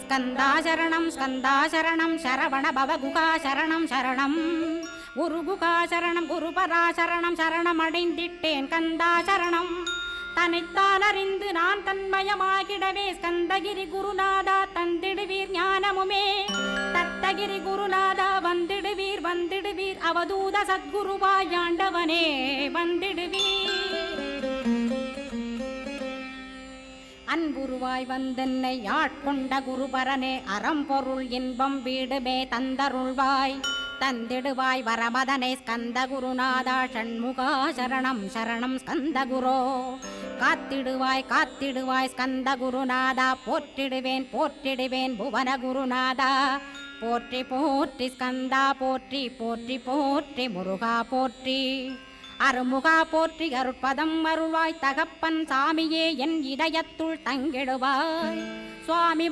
ஸ்கந்தாசரணம் ஸ்கந்தாசரணம் சரவண பவகுகா சரணம் சரணம் குருகுகா சரணம் குருபராசரணம் சரணம் அடைந்திட்டேன் கந்தாசரணம் தன்னைத்தான் அறிந்து நான் தன்மயமாகிடவே ஸ்கந்தகிரி குருநாதா தந்திடுவீர் ஞானமுமே தத்தகிரி குருநாதா வந்திடுவீர் வந்திடுவீர் அவதூத சத்குருவாய் ஆண்டவனே வந்திடுவீர் அன்புருவாய் வந்தென்னை ஆட்கொண்ட குருபரனே அறம்பொருள் இன்பம் வீடுமே தந்தருள்வாய் தந்திடுவாய் வரமதனே ஸ்கந்த குருநாதா ஷண்முகா சரணம் சரணம் ஸ்கந்த குரோ காத்திடுவாய் காத்திடுவாய் ஸ்கந்த குருநாதா போற்றிடுவேன் போற்றிடுவேன் புவன குருநாதா போற்றி போற்றி ஸ்கந்தா போற்றி போற்றி போற்றி முருகா போற்றி அருமுகா போற்றி அருட்பதம் அருள்வாய் தகப்பன் சாமியே என் இதயத்துள் தங்கிடுவாய் சுவாமி